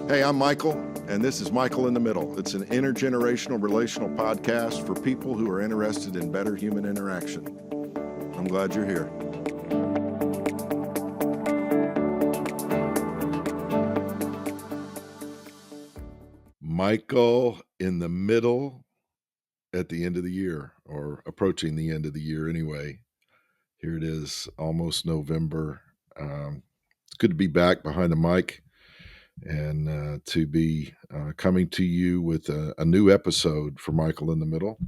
Hey, I'm Michael, and this is Michael in the Middle. It's an intergenerational relational podcast for people who are interested in better human interaction. I'm glad you're here. Michael in the Middle at the end of the year, or approaching the end of the year anyway. Here it is, almost November. It's good to be back behind the mic and to be coming to you with a new episode for Michael in the Middle.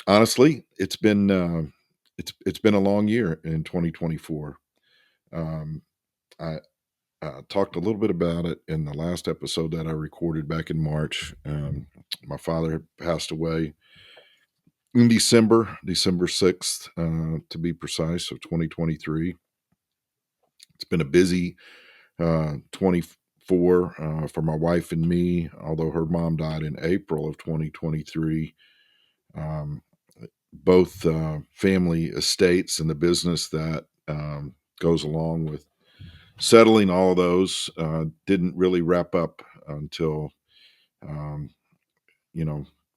Honestly, it's been a long year in 2024. I talked a little bit about it in the last episode that I recorded back in March. My father passed away in December 6th, to be precise, of 2023. It's been a busy 24 for my wife and me, although her mom died in April of 2023. Both family estates and the business that goes along with settling all of those didn't really wrap up until, um,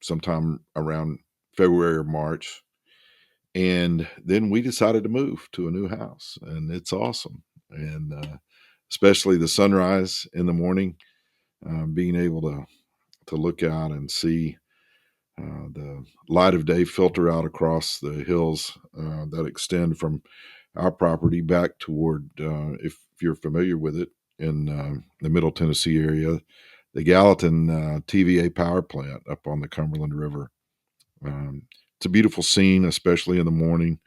sometime around February or March. And then we decided to move to a new house, and it's awesome. And especially the sunrise in the morning, being able to look out and see the light of day filter out across the hills that extend from our property back toward, if you're familiar with it, in the Middle Tennessee area, the Gallatin TVA power plant up on the Cumberland River. It's a beautiful scene, especially in the morning.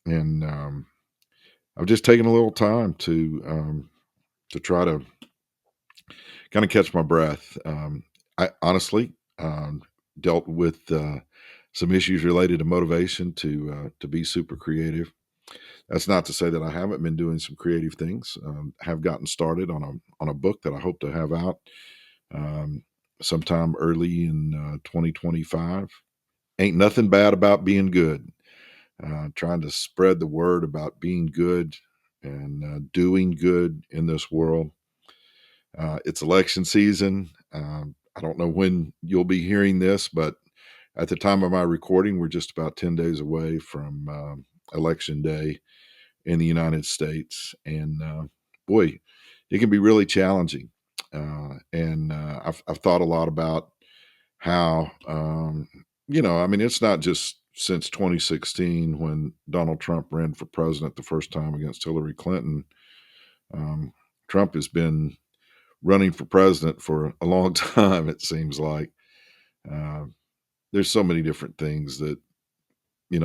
And I've just taken a little time to try to kind of catch my breath. I honestly dealt with some issues related to motivation to be super creative. That's not to say that I haven't been doing some creative things. Have gotten started on a book that I hope to have out um, sometime early in 2025. Ain't nothing bad about being good. Trying to spread the word about being good and doing good in this world. It's election season. I don't know when you'll be hearing this, but at the time of my recording, we're just about 10 days away from election day in the United States. And boy, it can be really challenging. And I've thought a lot about how, I mean, it's not just since 2016 when Donald Trump ran for president the first time against Hillary Clinton. Um, Trump has been running for president for a long time, it seems like. Uh, there's so many different things that,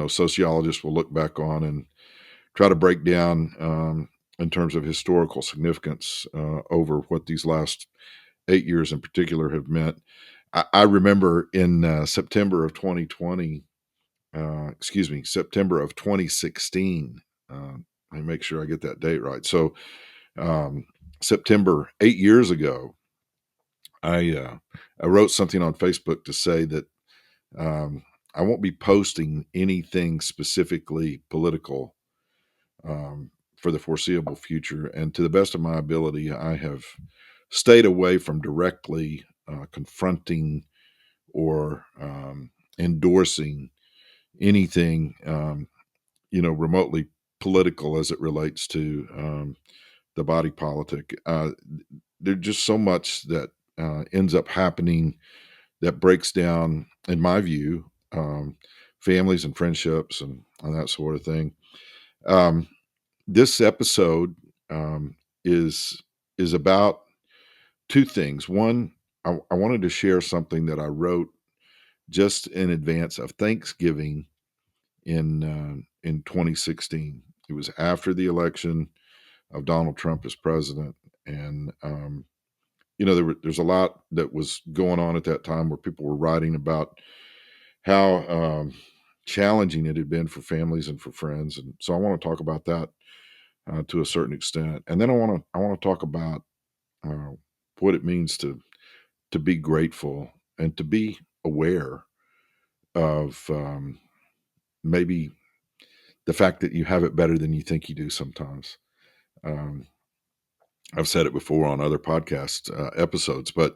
sociologists will look back on and try to break down in terms of historical significance over what these last 8 years in particular have meant. I remember in September of 2020, September of 2016. Let me make sure I get that date right. So, September, 8 years ago, I wrote something on Facebook to say that I won't be posting anything specifically political for the foreseeable future. And to the best of my ability, I have stayed away from directly confronting or endorsing anything, remotely political as it relates to the body politic. There's just so much that ends up happening that breaks down, in my view, families and friendships and that sort of thing. Um, this episode is about two things. One, I wanted to share something that I wrote just in advance of Thanksgiving in 2016. It was after the election of Donald Trump as president, and there's a lot that was going on at that time where people were writing about how challenging it had been for families and for friends, and so I want to talk about that to a certain extent, and then I want to talk about uh, what it means to be grateful and to be aware of maybe the fact that you have it better than you think you do sometimes. Um, I've said it before on other podcast episodes, but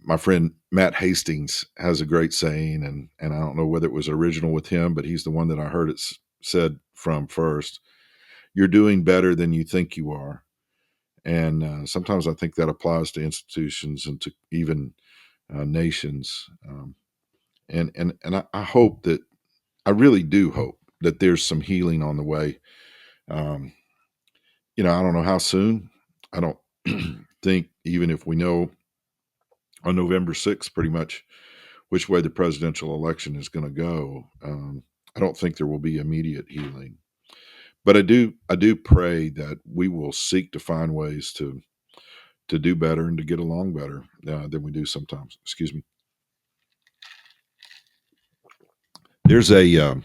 my friend Matt Hastings has a great saying, and I don't know whether it was original with him, but he's the one that I heard it said from first. You're doing better than you think you are, and sometimes I think that applies to institutions and to even nations. And I hope that I really do hope that there's some healing on the way. Um, I don't know how soon. I don't think even if we know on November 6th, pretty much which way the presidential election is going to go. I don't think there will be immediate healing, but I do pray that we will seek to find ways to do better and to get along better than we do sometimes. Excuse me. There's a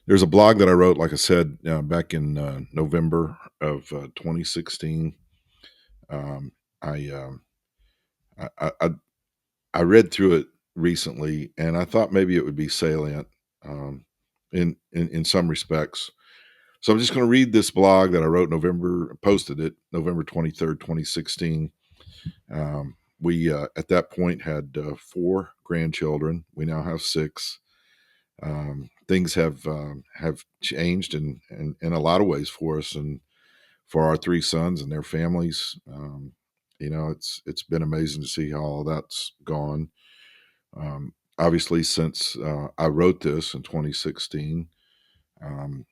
there's a blog that I wrote, like I said, back in November of 2016. Um, I, um, I I read through it recently, and I thought maybe it would be salient in some respects. So I'm just going to read this blog that I wrote posted it November 23rd, 2016. We at that point had 4 grandchildren. We now have 6. Things have changed in a lot of ways for us and for our 3 sons and their families. It's been amazing to see how all that's gone. Obviously, since I wrote this in 2016, um,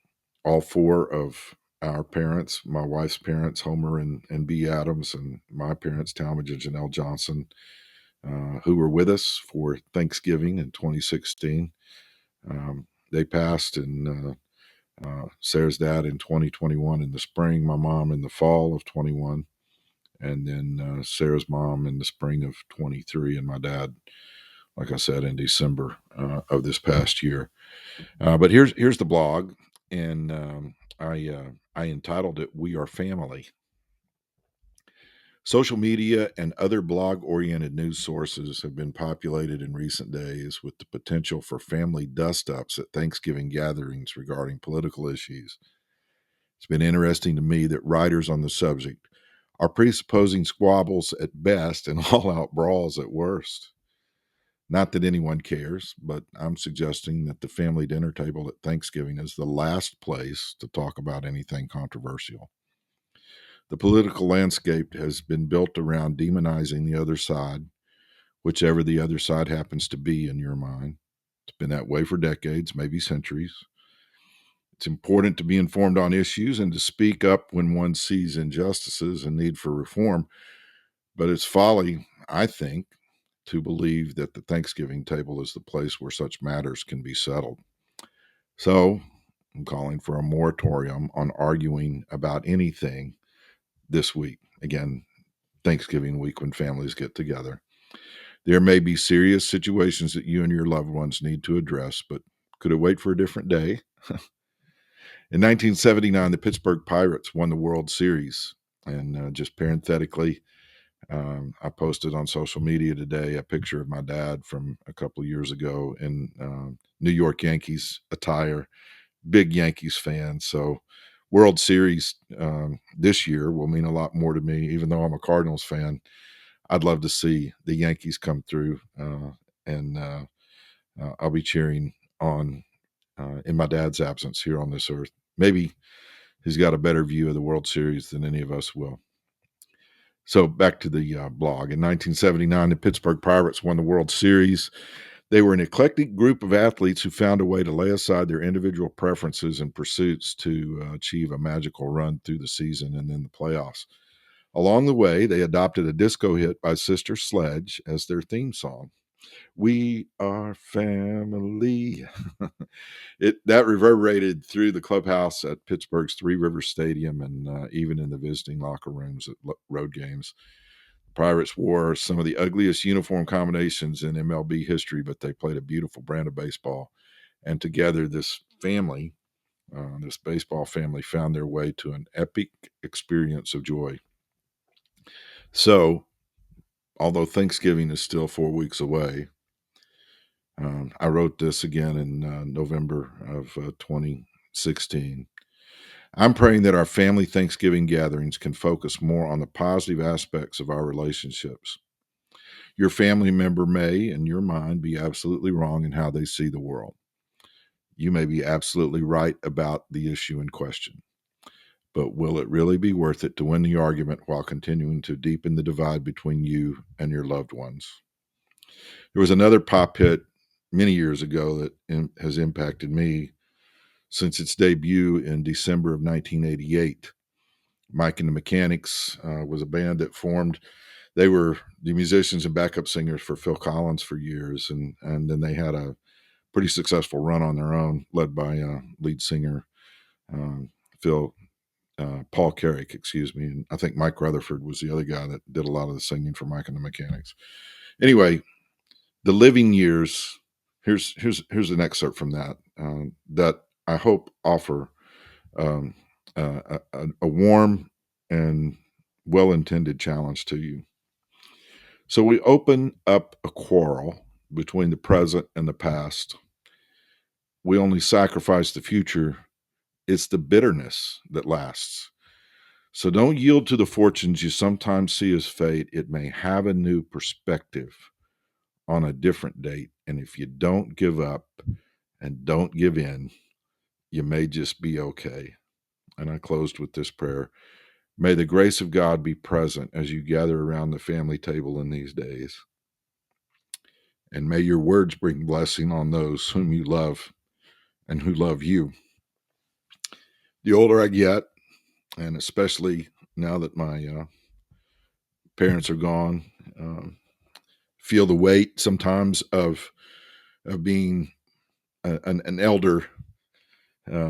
all 4 of our parents, my wife's parents, Homer and B. Adams, and my parents, Talmadge and Janelle Johnson, who were with us for Thanksgiving in 2016. They passed, and Sarah's dad in 2021 in the spring, my mom in the fall of 21, and then Sarah's mom in the spring of 23, and my dad, like I said, in December of this past year. But here's the blog, and I entitled it "We Are Family." Social media and other blog-oriented news sources have been populated in recent days with the potential for family dust-ups at Thanksgiving gatherings regarding political issues. It's been interesting to me that writers on the subject are presupposing squabbles at best and all-out brawls at worst. Not that anyone cares, but I'm suggesting that the family dinner table at Thanksgiving is the last place to talk about anything controversial. The political landscape has been built around demonizing the other side, whichever the other side happens to be in your mind. It's been that way for decades, maybe centuries. It's important to be informed on issues and to speak up when one sees injustices and need for reform, but it's folly, I think, to believe that the Thanksgiving table is the place where such matters can be settled. So I'm calling for a moratorium on arguing about anything this week. Again, Thanksgiving week when families get together. There may be serious situations that you and your loved ones need to address, but could it wait for a different day? In 1979, the Pittsburgh Pirates won the World Series. And just parenthetically, I posted on social media today a picture of my dad from a couple of years ago in New York Yankees attire. Big Yankees fan. So, World Series this year will mean a lot more to me, even though I'm a Cardinals fan. I'd love to see the Yankees come through, and I'll be cheering on in my dad's absence here on this earth. Maybe he's got a better view of the World Series than any of us will. So back to the blog. In 1979, the Pittsburgh Pirates won the World Series. They were an eclectic group of athletes who found a way to lay aside their individual preferences and pursuits to achieve a magical run through the season and then the playoffs. Along the way, they adopted a disco hit by Sister Sledge as their theme song. We are family. That reverberated through the clubhouse at Pittsburgh's Three Rivers Stadium and even in the visiting locker rooms at road games. Pirates wore some of the ugliest uniform combinations in MLB history, but they played a beautiful brand of baseball. And together, this baseball family, found their way to an epic experience of joy. So, although Thanksgiving is still 4 weeks away, I wrote this again in November of 2016. I'm praying that our family Thanksgiving gatherings can focus more on the positive aspects of our relationships. Your family member may, in your mind, be absolutely wrong in how they see the world. You may be absolutely right about the issue in question. But will it really be worth it to win the argument while continuing to deepen the divide between you and your loved ones? There was another pop hit many years ago that has impacted me since its debut in December of 1988. Mike and the Mechanics was a band that formed. They were the musicians and backup singers for Phil Collins for years, and then they had a pretty successful run on their own, led by lead singer um, Phil Paul Carrick, excuse me, and I think Mike Rutherford was the other guy that did a lot of the singing for Mike and the Mechanics. Anyway, the living years. Here's an excerpt from that that I hope offer um, a warm and well intended challenge to you. So we open up a quarrel between the present and the past. We only sacrifice the future. It's the bitterness that lasts. So don't yield to the fortunes you sometimes see as fate. It may have a new perspective on a different date. And if you don't give up and don't give in, you may just be okay. And I closed with this prayer. May the grace of God be present as you gather around the family table in these days. And may your words bring blessing on those whom you love and who love you. The older I get, and especially now that my parents are gone, feel the weight sometimes of being an elder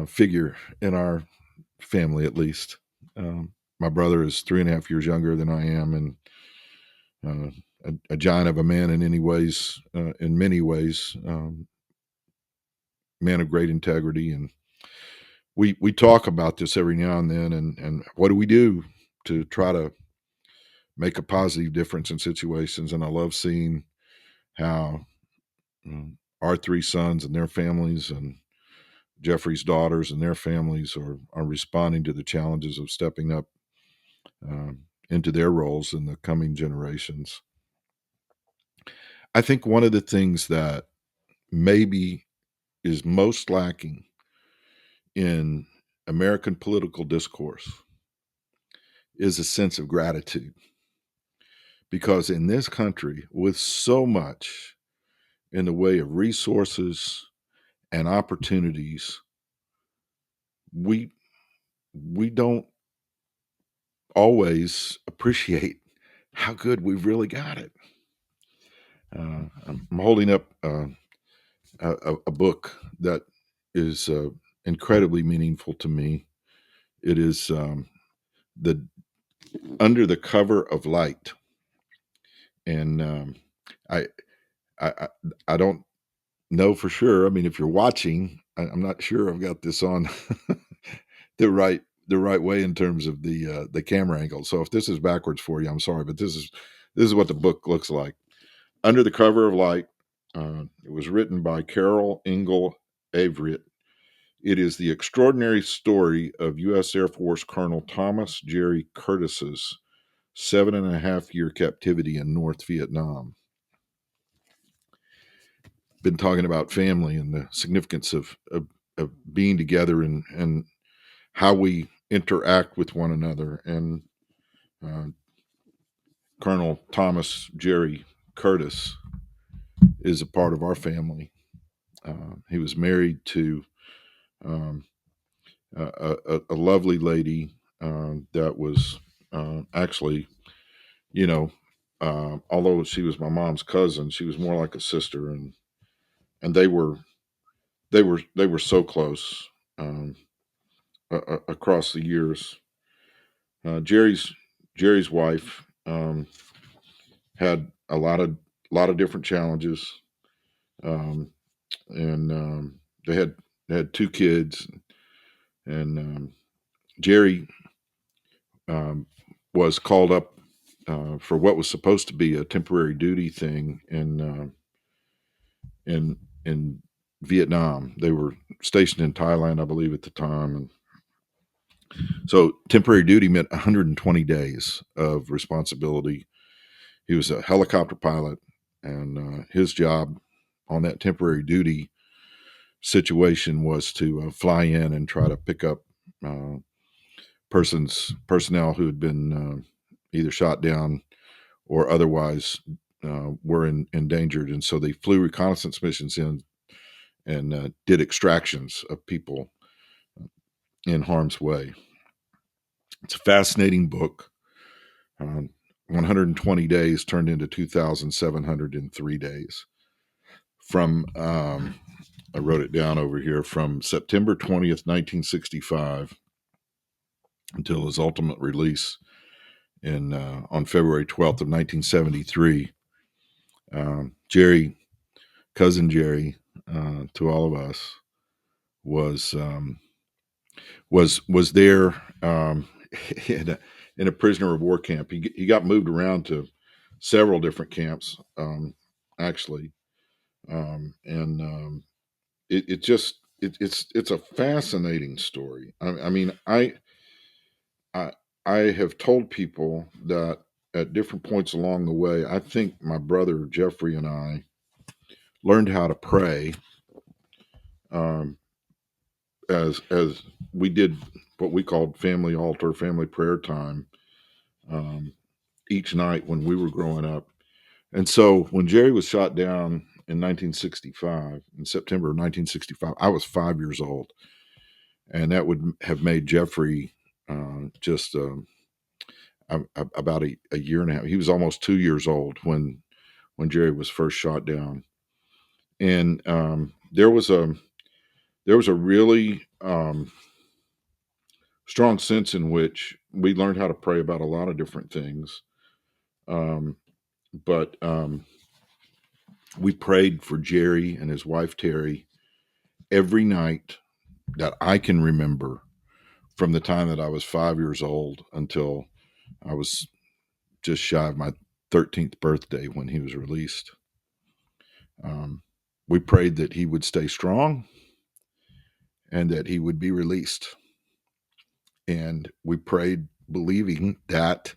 figure in our family, at least. My brother is 3.5 years younger than I am, and a giant of a man in many ways, man of great integrity. And we talk about this every now and then, and what do we do to try to make a positive difference in situations? And I love seeing how our three sons and their families and Jeffrey's daughters and their families are responding to the challenges of stepping up into their roles in the coming generations. I think one of the things that maybe is most lacking in American political discourse is a sense of gratitude. Because in this country, with so much in the way of resources and opportunities, we we don't always appreciate how good we've really got it. I'm holding up a book that is incredibly meaningful to me. It is the Under the Cover of Light, and I, I I don't know for sure. I mean, if you're watching, I'm not sure I've got this on the right way in terms of the camera angle. So if this is backwards for you, I'm sorry, but this is what the book looks like. Under the Cover of Light. It was written by Carol Ingle Averitt. It is the extraordinary story of U.S. Air Force Colonel Thomas Jerry Curtis's 7.5 year captivity in North Vietnam. Been talking about family and the significance of being together and how we interact with one another. And uh, Colonel Thomas Jerry Curtis is a part of our family. He was married to um, a lovely lady that was actually, you know, although she was my mom's cousin, she was more like a sister, and they were so close across the years. Uh, Jerry's Jerry's wife had a lot of different challenges, um, and they had two kids, and Jerry um, was called up for what was supposed to be a temporary duty thing in Vietnam. They were stationed in Thailand, I believe, at the time, So temporary duty meant 120 days of responsibility. He was a helicopter pilot, and his job on that temporary duty situation was to fly in and try to pick up uh, personnel who had been either shot down or otherwise were endangered. And so they flew reconnaissance missions in and did extractions of people in harm's way. It's a fascinating book. 120 days turned into 2,703 days. From, I wrote it down over here, from September 20th, 1965 until his ultimate release on February 12th of 1973. Jerry, cousin Jerry, to all of us, was there in a prisoner of war camp. He got moved around to several different camps, actually, and it's a fascinating story. I mean, I I have told people that at different points along the way, I think my brother Jeffrey and I learned how to pray um, as we did what we called family altar, family prayer time um, each night when we were growing up. And so when Jerry was shot down in 1965, in September of 1965, I was 5 years old, and that would have made Jeffrey just about a year and a half. He was almost 2 years old when Jerry was first shot down, and there was a really strong sense in which we learned how to pray about a lot of different things. But we prayed for Jerry and his wife Terry every night that I can remember, from the time that I was 5 years old until I was just shy of my 13th birthday when he was released. Um, we prayed that he would stay strong and that he would be released. And we prayed believing that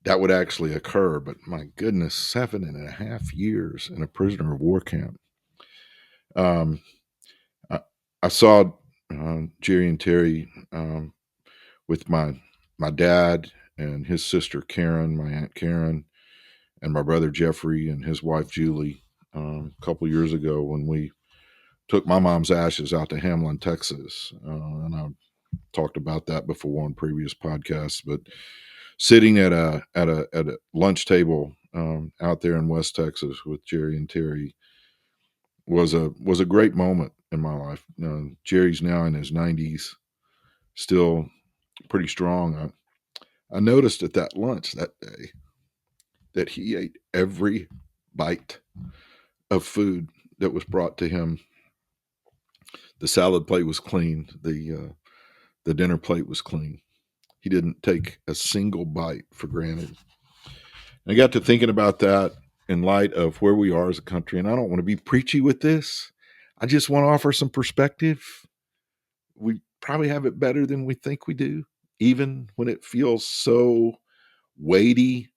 that would actually occur. But my goodness, 7.5 years in a prisoner of war camp. Um, I, I saw Jerry and Terry with my dad and his sister Karen, my aunt Karen, and my brother Jeffrey and his wife Julie a couple years ago when we took my mom's ashes out to Hamlin, Texas. And I talked about that before on previous podcasts. But sitting at a lunch table out there in West Texas with Jerry and Terry was a great moment in my life. Jerry's now in his 90s, still pretty strong. I noticed at that lunch that day that he ate every bite of food that was brought to him. The salad plate was clean. The dinner plate was clean. He didn't take a single bite for granted. I got to thinking about that in light of where we are as a country, and I don't want to be preachy with this. I just want to offer some perspective. We probably have it better than we think we do, even when it feels so weighty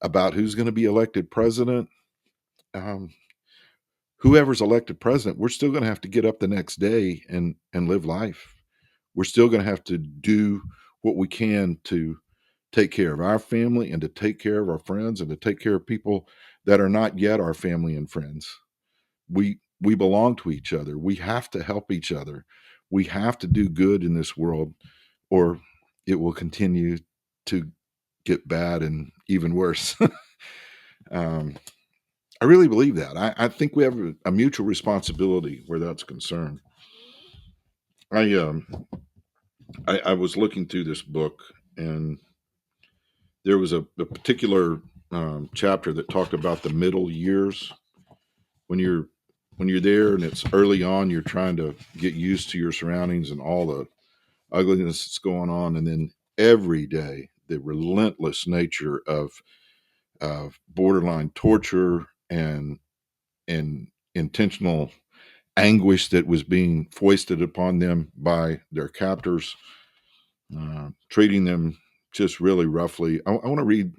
about who's going to be elected president. Um, Whoever's elected president, we're still going to have to get up the next day and live life. We're still going to have to do what we can to take care of our family and to take care of our friends and to take care of people that are not yet our family and friends. We belong to each other. We have to help each other. We have to do good in this world, or it will continue to get bad and even worse. um, I really believe that. I think we have a mutual responsibility where that's concerned. I I was looking through this book, and there was a particular chapter that talked about the middle years when you're there and it's early on. You're trying to get used to your surroundings and all the ugliness that's going on, and then every day the relentless nature of borderline torture and intentional anguish that was being foisted upon them by their captors. treating them just really roughly. I want to read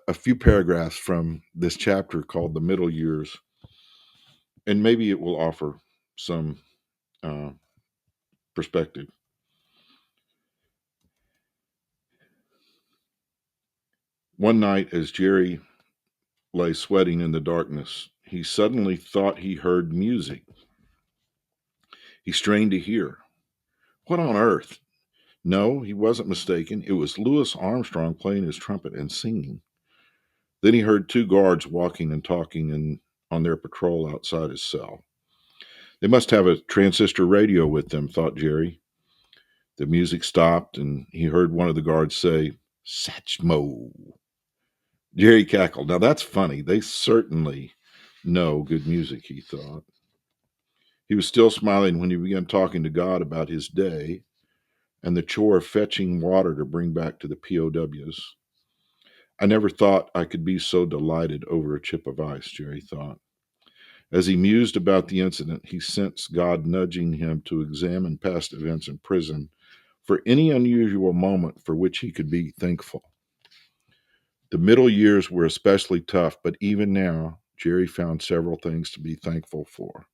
a few paragraphs from this chapter called The Middle Years, and maybe it will offer some uh, perspective. One night, as Jerry lay sweating in the darkness, he suddenly thought he heard music. He strained to hear. What on earth? No, he wasn't mistaken. It was Louis Armstrong playing his trumpet and singing. Then he heard two guards walking and talking on their patrol outside his cell. They must have a transistor radio with them, thought Jerry. The music stopped, and he heard one of the guards say, Satchmo. Jerry cackled. Now that's funny. They certainly know good music, he thought. He was still smiling when he began talking to God about his day and the chore of fetching water to bring back to the POWs. I never thought I could be so delighted over a chip of ice, Jerry thought. As he mused about the incident, he sensed God nudging him to examine past events in prison for any unusual moment for which he could be thankful. The middle years were especially tough, but even now, Jerry found several things to be thankful for.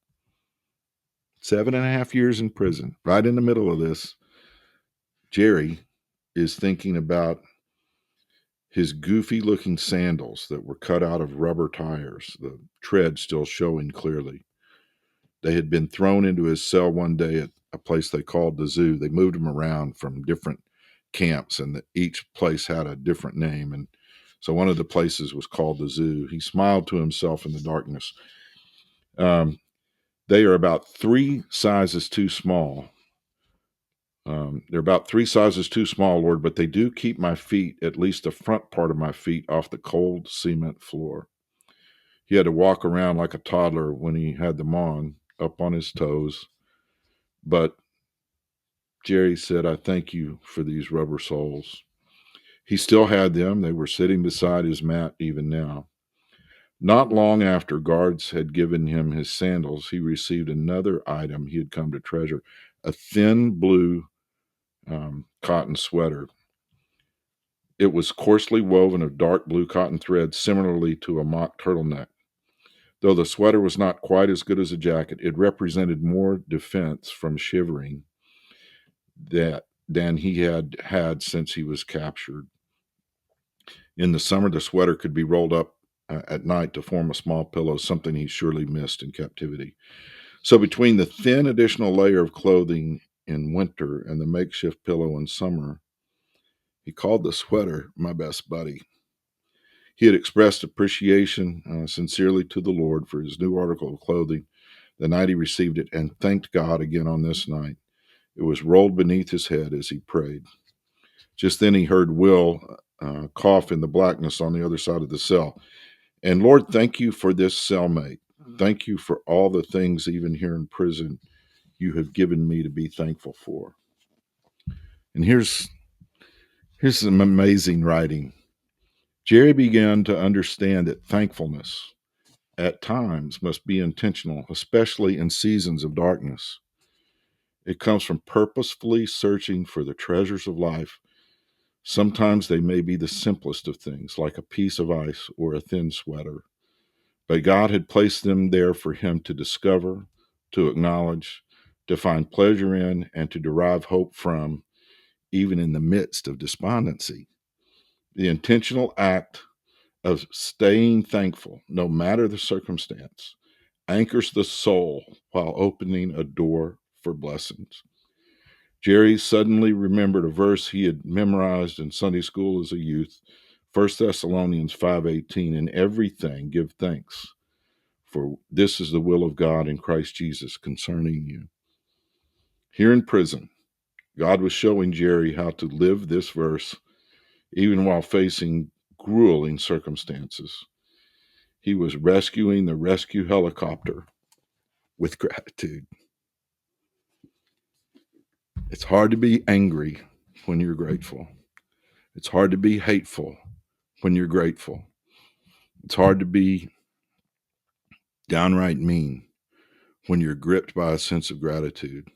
7.5 years in prison, right in the middle of this, Jerry is thinking about his goofy looking sandals that were cut out of rubber tires, the tread still showing clearly. They had been thrown into his cell one day at a place they called the zoo. They moved him around from different camps, and each place had a different name. And so one of the places was called the zoo. He smiled to himself in the darkness. Um, they are about three sizes too small. They're about three sizes too small, Lord, but they do keep my feet, at least the front part of my feet, off the cold cement floor. He had to walk around like a toddler when he had them on, up on his toes. But Jerry said, I thank you for these rubber soles. He still had them. They were sitting beside his mat even now. Not long after guards had given him his sandals, he received another item he had come to treasure, a thin blue cotton sweater. It was coarsely woven of dark blue cotton thread, similarly to a mock turtleneck. Though the sweater was not quite as good as a jacket, it represented more defense from shivering than he had had since he was captured. In the summer, the sweater could be rolled up at night to form a small pillow, something he surely missed in captivity. So between the thin additional layer of clothing in winter and the makeshift pillow in summer, he called the sweater my best buddy. He had expressed appreciation sincerely to the Lord for his new article of clothing the night he received it, and thanked God again on this night. It was rolled beneath his head as he prayed. Just then he heard Will cough in the blackness on the other side of the cell. And Lord, thank you for this cellmate. Thank you for all the things, even here in prison, you have given me to be thankful for. And here's some amazing writing. Jerry began to understand that thankfulness at times must be intentional, especially in seasons of darkness. It comes from purposefully searching for the treasures of life. Sometimes they may be the simplest of things, like a piece of ice or a thin sweater. But God had placed them there for him to discover, to acknowledge, to find pleasure in, and to derive hope from, even in the midst of despondency. The intentional act of staying thankful, no matter the circumstance, anchors the soul while opening a door for blessings. Jerry suddenly remembered a verse he had memorized in Sunday school as a youth, 1 Thessalonians 5:18, in everything give thanks, for this is the will of God in Christ Jesus concerning you. Here in prison, God was showing Jerry how to live this verse even while facing grueling circumstances. He was rescuing the rescue helicopter with gratitude. It's hard to be angry when you're grateful. It's hard to be hateful when you're grateful. It's hard to be downright mean when you're gripped by a sense of gratitude.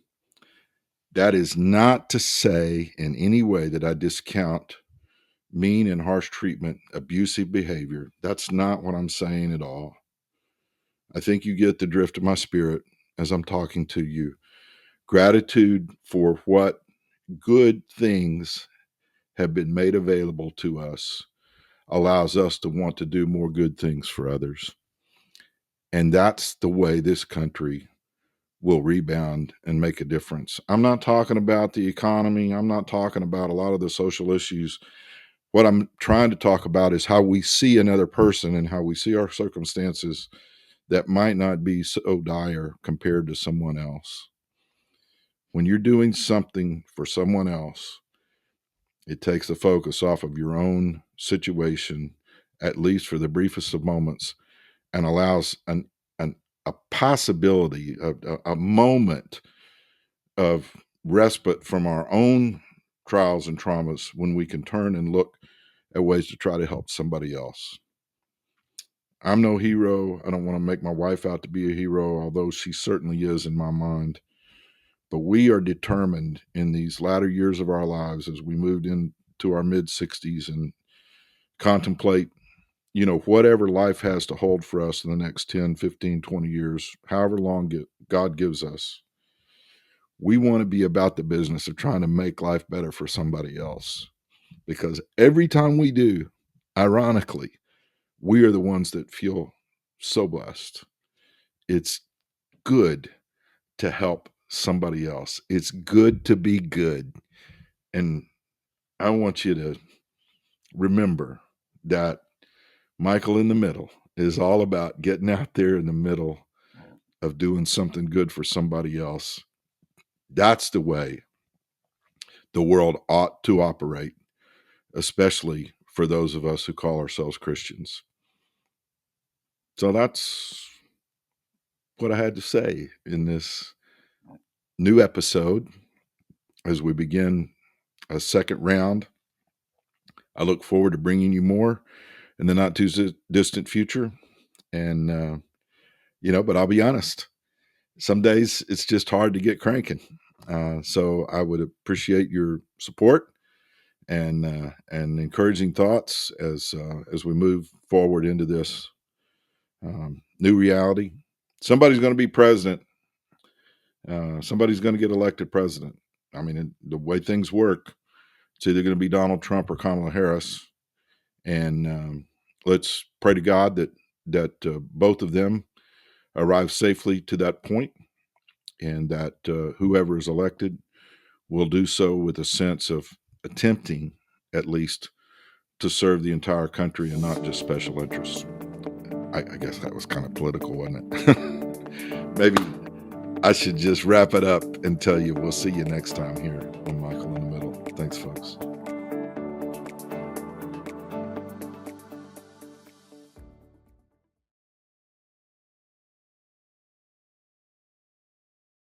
That is not to say in any way that I discount mean and harsh treatment, abusive behavior. That's not what I'm saying at all. I think you get the drift of my spirit as I'm talking to you. Gratitude for what good things have been made available to us allows us to want to do more good things for others. And that's the way this country will rebound and make a difference. I'm not talking about the economy. I'm not talking about a lot of the social issues. What I'm trying to talk about is how we see another person and how we see our circumstances that might not be so dire compared to someone else. When you're doing something for someone else, it takes the focus off of your own situation, at least for the briefest of moments, and allows an a possibility, a moment of respite from our own trials and traumas when we can turn and look at ways to try to help somebody else. I'm no hero. I don't want to make my wife out to be a hero, although she certainly is in my mind. But we are determined in these latter years of our lives as we moved into our mid 60s and contemplate, whatever life has to hold for us in the next 10, 15, 20 years, however long God gives us. We want to be about the business of trying to make life better for somebody else. Because every time we do, ironically, we are the ones that feel so blessed. It's good to help somebody else. It's good to be good. And I want you to remember that Michael in the Middle is all about getting out there in the middle of doing something good for somebody else. That's the way the world ought to operate, especially for those of us who call ourselves Christians. So that's what I had to say in this new episode as we begin a second round. I look forward to bringing you more in the not too distant future. And, but I'll be honest, some days it's just hard to get cranking. So I would appreciate your support and encouraging thoughts as we move forward into this new reality. Somebody's going to be president. Somebody's going to get elected president. I mean, the way things work, it's either going to be Donald Trump or Kamala Harris, and let's pray to God that both of them arrive safely to that point, and that whoever is elected will do so with a sense of attempting, at least, to serve the entire country and not just special interests. I guess that was kind of political, wasn't it? Maybe I should just wrap it up and tell you we'll see you next time here on Michael in the Middle. Thanks, folks.